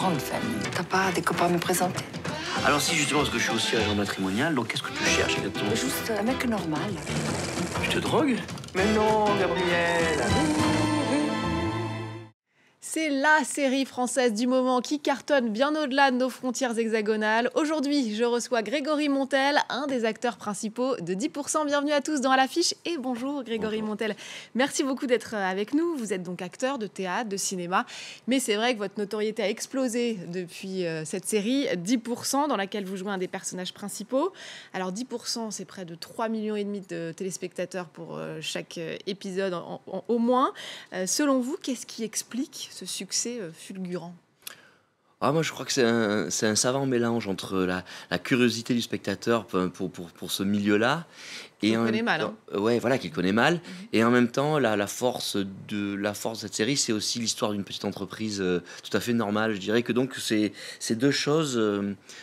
grande famille. T'as pas des copains à me présenter? Alors si, justement, parce que je suis aussi agent matrimonial, donc qu'est-ce que tu cherches exactement? Juste un mec normal. Tu te drogues? Mais non, Gabriel. C'est la série française du moment qui cartonne bien au-delà de nos frontières hexagonales. Aujourd'hui, je reçois Grégory Montel, un des acteurs principaux de 10%. Bienvenue à tous dans À l'affiche et bonjour Grégory Montel. Merci beaucoup d'être avec nous. Vous êtes donc acteur de théâtre, de cinéma, mais c'est vrai que votre notoriété a explosé depuis cette série 10% dans laquelle vous jouez un des personnages principaux. Alors 10%, c'est près de 3,5 millions de téléspectateurs pour chaque épisode au moins. Selon vous, qu'est-ce qui explique ce succès fulgurant? Moi, je crois que c'est un savant mélange entre la curiosité du spectateur pour ce milieu-là. Qu'il connaît mal. Hein. Ouais, voilà, qu'il connaît mal. Et en même temps, la force de cette série, c'est aussi l'histoire d'une petite entreprise tout à fait normale. Je dirais que donc ces deux choses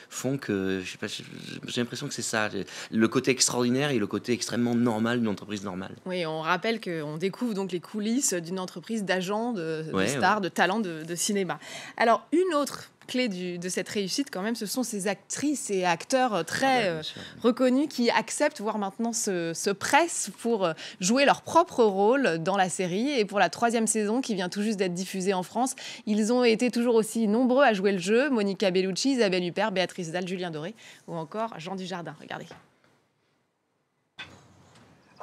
font que, je sais pas, j'ai l'impression que c'est ça, le côté extraordinaire et le côté extrêmement normal d'une entreprise normale. Oui, on rappelle qu'on découvre donc les coulisses d'une entreprise d'agents, de stars, de talents de cinéma. Alors, une autre clé de cette réussite, quand même, ce sont ces actrices et acteurs très reconnus qui acceptent, voire maintenant se pressent pour jouer leur propre rôle dans la série. Et pour la 3e saison, qui vient tout juste d'être diffusée en France, ils ont été toujours aussi nombreux à jouer le jeu. Monica Bellucci, Isabelle Huppert, Béatrice Dalle, Julien Doré ou encore Jean Dujardin. Regardez.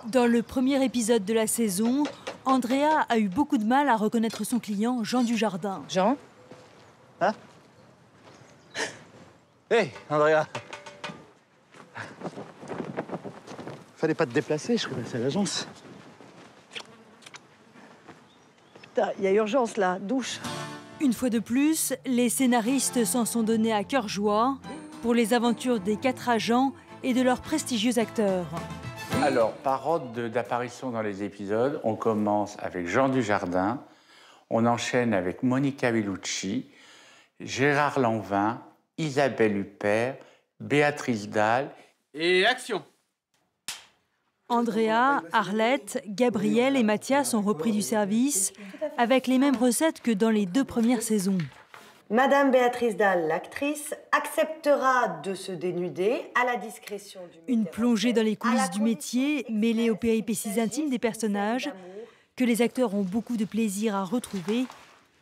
Dans le premier épisode de la saison, Andrea a eu beaucoup de mal à reconnaître son client, Jean Dujardin. Jean? Hein? Hé, Andrea! Fallait pas te déplacer, je serais passé à l'agence. Putain, il y a urgence là, douche. Une fois de plus, les scénaristes s'en sont donnés à cœur joie pour les aventures des 4 agents et de leurs prestigieux acteurs. Alors, par ordre d'apparition dans les épisodes, on commence avec Jean Dujardin, on enchaîne avec Monica Bellucci, Gérard Lanvin, Isabelle Huppert, Béatrice Dalle. Et action! Andrea, Arlette, Gabriel et Mathias ont repris du service avec les mêmes recettes que dans les 2 premières saisons. Madame Béatrice Dalle, l'actrice, acceptera de se dénuder à la discrétion du... Une plongée dans les coulisses du métier, mêlée aux péripéties intimes des personnages, que les acteurs ont beaucoup de plaisir à retrouver,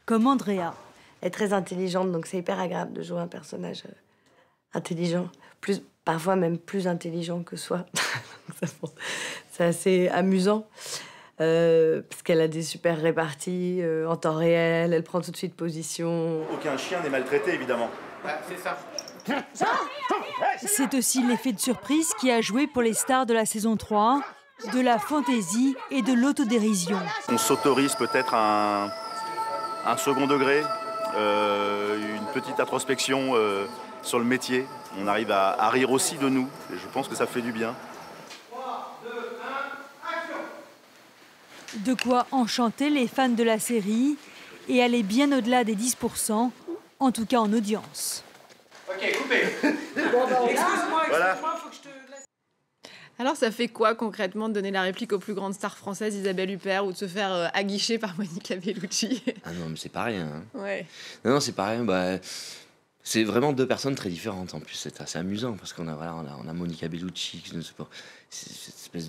comme Andrea. Elle est très intelligente, donc c'est hyper agréable de jouer un personnage intelligent, parfois même plus intelligent que soi. C'est assez amusant, parce qu'elle a des super réparties en temps réel, elle prend tout de suite position. Aucun chien n'est maltraité, évidemment. C'est ça. C'est aussi l'effet de surprise qui a joué pour les stars de la saison 3, de la fantaisie et de l'autodérision. On s'autorise peut-être un second degré, une petite introspection sur le métier. On arrive à rire aussi de nous, et je pense que ça fait du bien. 3, 2, 1, action! De quoi enchanter les fans de la série et aller bien au-delà des 10%, en tout cas en audience. Ok, coupé. Excuse-moi, Voilà. faut que je te laisse. Alors, ça fait quoi concrètement de donner la réplique aux plus grandes stars françaises, Isabelle Huppert, ou de se faire aguicher par Monica Bellucci? Ah non, mais c'est pas rien. Hein. Ouais. Non, c'est pas rien. C'est vraiment 2 personnes très différentes en plus. C'est assez amusant parce qu'on a Monica Bellucci, c'est cette espèce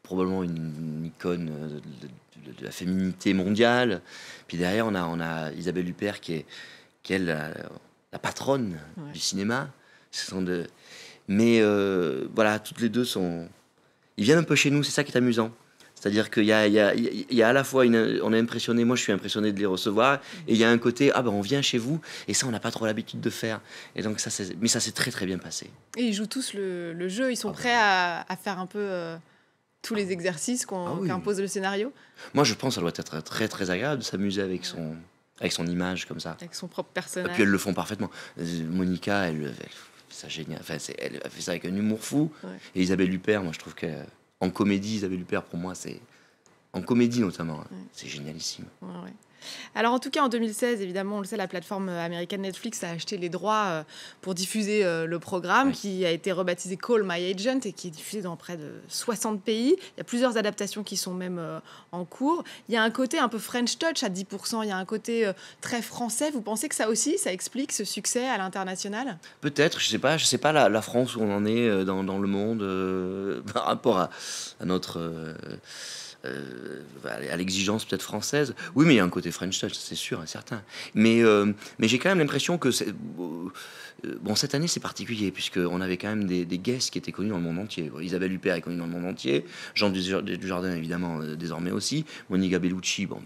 probablement une icône de la féminité mondiale. Puis derrière, on a Isabelle Huppert qui est la patronne du cinéma. Mais voilà, toutes les deux ils viennent un peu chez nous. C'est ça qui est amusant. C'est-à-dire qu'il y a à la fois on est impressionné, moi je suis impressionné de les recevoir, et il y a un côté on vient chez vous, et ça on n'a pas trop l'habitude de faire. Et donc ça s'est très très bien passé. Et ils jouent tous le jeu, ils sont prêts à faire un peu tous les exercices qu'impose le scénario. Moi je pense que ça doit être très très agréable de s'amuser avec son image comme ça. Avec son propre personnage. Et puis elles le font parfaitement. Monica, elle fait ça génial. Enfin, elle fait ça avec un humour fou. Ouais. Et Isabelle Huppert, moi je trouve qu'en comédie, Isabelle Huppert pour moi en comédie notamment. Hein. C'est génialissime. Ouais. Alors en tout cas en 2016, évidemment, on le sait, la plateforme américaine Netflix a acheté les droits pour diffuser le programme qui a été rebaptisé Call My Agent et qui est diffusé dans près de 60 pays. Il y a plusieurs adaptations qui sont même en cours. Il y a un côté un peu French Touch à 10%, il y a un côté très français. Vous pensez que ça aussi, ça explique ce succès à l'international ? Peut-être, je sais pas la France où on en est dans le monde par rapport à notre... à l'exigence peut-être française. Oui, mais il y a un côté French Touch, c'est sûr et certain. Mais j'ai quand même l'impression que bon, cette année c'est particulier puisqu'on avait quand même des guests qui étaient connus dans le monde entier. Isabelle Huppert est connue dans le monde entier, Jean Dujardin évidemment désormais aussi, Monica Bellucci. Bon,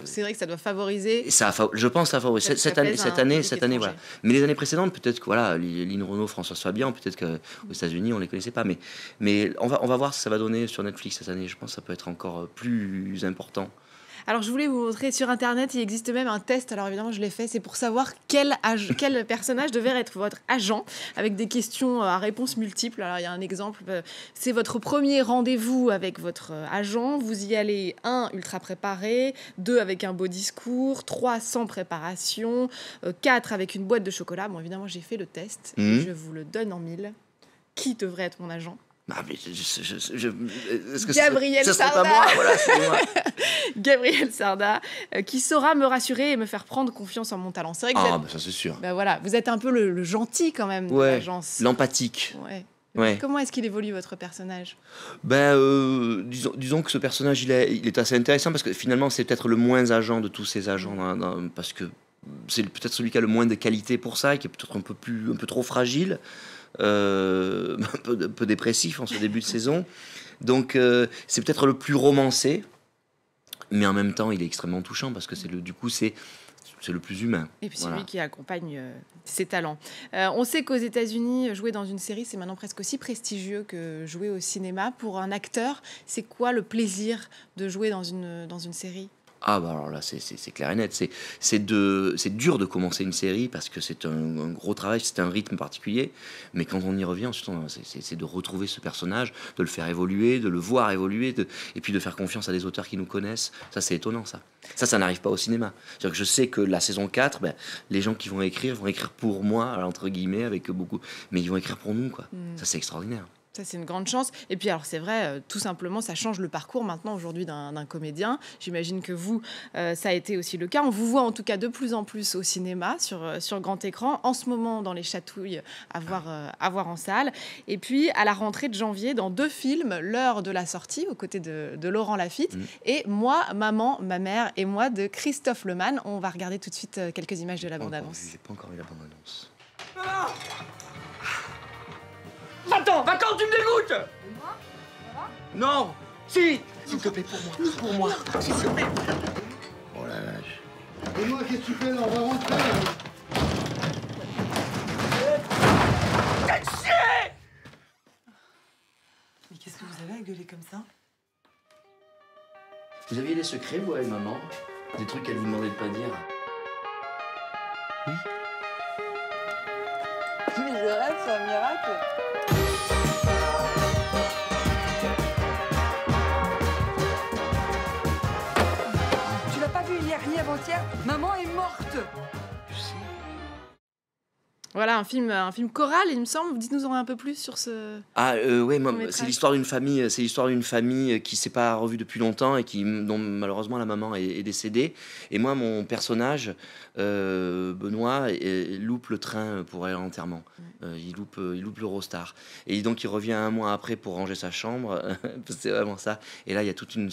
c'est vrai que ça doit favoriser. Je pense que ça favorise cette année voilà. Mais les années précédentes, peut-être que voilà, Lynn Renaud, Françoise Fabian, peut-être qu'aux États-Unis on les connaissait pas, mais on va voir ce que ça va donner sur Netflix cette année. Je pense que ça peut être encore plus important. Alors, je voulais vous montrer sur Internet, il existe même un test. Alors, évidemment, je l'ai fait. C'est pour savoir quel personnage devait être votre agent, avec des questions à réponses multiples. Alors, il y a un exemple. C'est votre premier rendez-vous avec votre agent. Vous y allez, 1, ultra préparé, 2, avec un beau discours, 3, sans préparation, 4, avec une boîte de chocolat. Bon, évidemment, j'ai fait le test. Et je vous le donne en 1000. Qui devrait être mon agent ? Ah, mais est-ce que Gabriel Sarda. Pas moi, voilà, c'est moi. Gabriel Sarda, qui saura me rassurer et me faire prendre confiance en mon talent. C'est vrai que ça c'est sûr. Voilà, vous êtes un peu le gentil quand même de l'agence. L'empathique. Ouais. Comment est-ce qu'il évolue votre personnage ? Disons que ce personnage il est assez intéressant parce que finalement c'est peut-être le moins agent de tous ces agents parce que c'est peut-être celui qui a le moins de qualité pour ça, qui est peut-être un peu trop fragile. Un peu dépressif en ce début de saison, donc c'est peut-être le plus romancé, mais en même temps il est extrêmement touchant parce que c'est le plus humain. Et puis c'est lui qui accompagne ses talents. On sait qu'aux États-Unis, jouer dans une série, c'est maintenant presque aussi prestigieux que jouer au cinéma. Pour un acteur, c'est quoi le plaisir de jouer dans une série ? Ah bah alors là c'est clair et net, c'est dur de commencer une série parce que c'est un gros travail, c'est un rythme particulier, mais quand on y revient ensuite c'est de retrouver ce personnage, de le faire évoluer, de le voir évoluer, et puis de faire confiance à des auteurs qui nous connaissent. Ça c'est étonnant ça n'arrive pas au cinéma. C'est-à-dire que je sais que la saison 4, les gens qui vont écrire pour moi, entre guillemets, avec beaucoup, mais ils vont écrire pour nous quoi. Ça c'est extraordinaire. Ça, c'est une grande chance. Et puis, alors, c'est vrai, tout simplement, ça change le parcours maintenant, aujourd'hui, d'un comédien. J'imagine que vous, ça a été aussi le cas. On vous voit, en tout cas, de plus en plus au cinéma, sur grand écran. En ce moment, dans les chatouilles, à voir en salle. Et puis, à la rentrée de janvier, dans 2 films, l'heure de la sortie, aux côtés de Laurent Lafitte. Et Moi, Maman, Ma Mère et Moi, de Christophe Lemann. On va regarder tout de suite quelques images de la bande-annonce. J'ai pas encore vu la bande-annonce. Va-t'en, tu me dégoûtes. Non. Si. S'il te plaît, pour moi. S'il te plaît. Oh la vache. Et moi, qu'est-ce que tu fais là ? On va rentrer. Mais qu'est-ce que vous avez à gueuler comme ça ? Vous aviez des secrets, vous, avec maman ? Des trucs qu'elle vous demandait de pas dire ? Oui. Mais je rêve, c'est un miracle. Tu l'as pas vu hier ni avant-hier ? Maman est morte. Voilà, un film choral, il me semble. Dites-nous un peu plus sur ce... Oui, c'est l'histoire d'une famille qui s'est pas revue depuis longtemps et dont malheureusement la maman est décédée. Et moi, mon personnage, Benoît, loupe le train pour aller à l'enterrement. Il loupe l'Eurostar. Et donc il revient un mois après pour ranger sa chambre. C'est vraiment ça. Et là, il y a toute une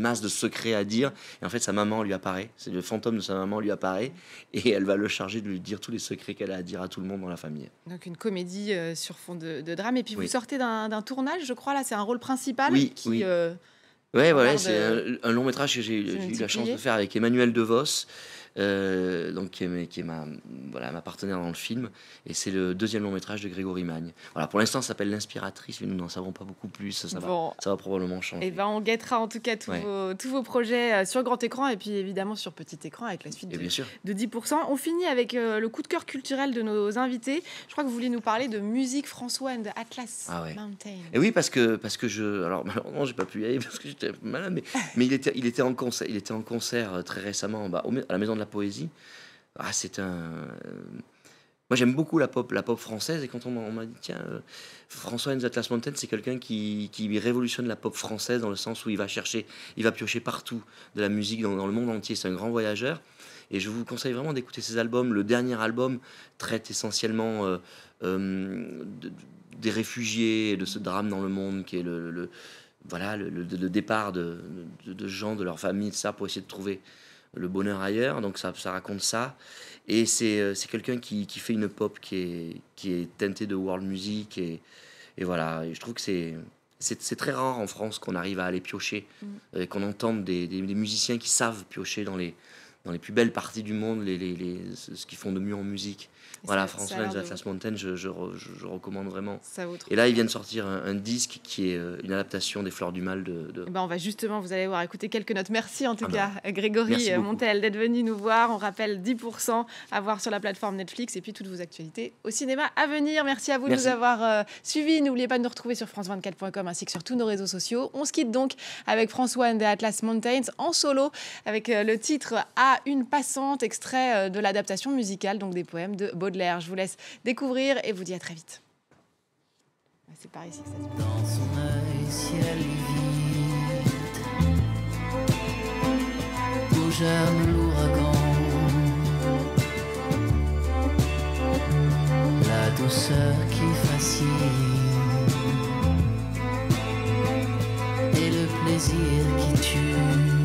masse de secrets à dire. Et en fait, sa maman lui apparaît. C'est le fantôme de sa maman lui apparaît. Et elle va le charger de lui dire tous les secrets qu'elle a à dire à tout le monde dans la famille. Donc une comédie sur fond de drame. Et puis vous sortez d'un tournage, je crois, là, c'est un rôle principal. Oui. Voilà, c'est un long métrage que j'ai eu la chance publié. de faire avec Emmanuel DeVos. donc qui est ma partenaire dans le film, et c'est le deuxième long métrage de Grégory Magne. Voilà, pour l'instant ça s'appelle L'Inspiratrice, mais nous n'en savons pas beaucoup plus, ça va probablement changer. Et ben on guettera en tout cas tous vos projets sur grand écran et puis évidemment sur petit écran avec la suite de 10%. On finit avec le coup de cœur culturel de nos invités. Je crois que vous vouliez nous parler de musique François and the Atlas Mountain. Et oui, parce que alors malheureusement j'ai pas pu y aller parce que j'étais malade, mais il était en concert très récemment à la Maison de la Poésie. Moi j'aime beaucoup la pop française, et quand on m'a dit tiens, François and the Atlas Mountain, c'est quelqu'un qui révolutionne la pop française dans le sens où il va piocher partout de la musique dans le monde entier. C'est un grand voyageur, et je vous conseille vraiment d'écouter ses albums. Le dernier album traite essentiellement des réfugiés et de ce drame dans le monde qui est le départ de gens de leur famille, de ça, pour essayer de trouver le bonheur ailleurs. Donc ça raconte ça, et c'est quelqu'un qui fait une pop qui est teintée de world music, et voilà, et je trouve que c'est très rare en France qu'on arrive à aller piocher, et qu'on entende des musiciens qui savent piocher dans les plus belles parties du monde, ce qu'ils font de mieux en musique. Voilà, François and the Atlas Mountain, je recommande vraiment. Et là, ils viennent sortir un disque qui est une adaptation des Fleurs du Mal de... On va justement, vous allez voir, écouter quelques notes. Merci en tout cas, Grégory Montel, d'être venu nous voir. On rappelle 10% à voir sur la plateforme Netflix, et puis toutes vos actualités au cinéma à venir. Merci à vous de nous avoir suivis. N'oubliez pas de nous retrouver sur france24.com ainsi que sur tous nos réseaux sociaux. On se quitte donc avec François and the Atlas Mountains en solo, avec le titre À une passante, extrait de l'adaptation musicale donc des poèmes de Baudelaire. Je vous laisse découvrir et vous dis à très vite. C'est par ici que ça se passe. Dans son œil, ciel vide, où germe l'ouragan, la douceur qui fascine et le plaisir qui tue.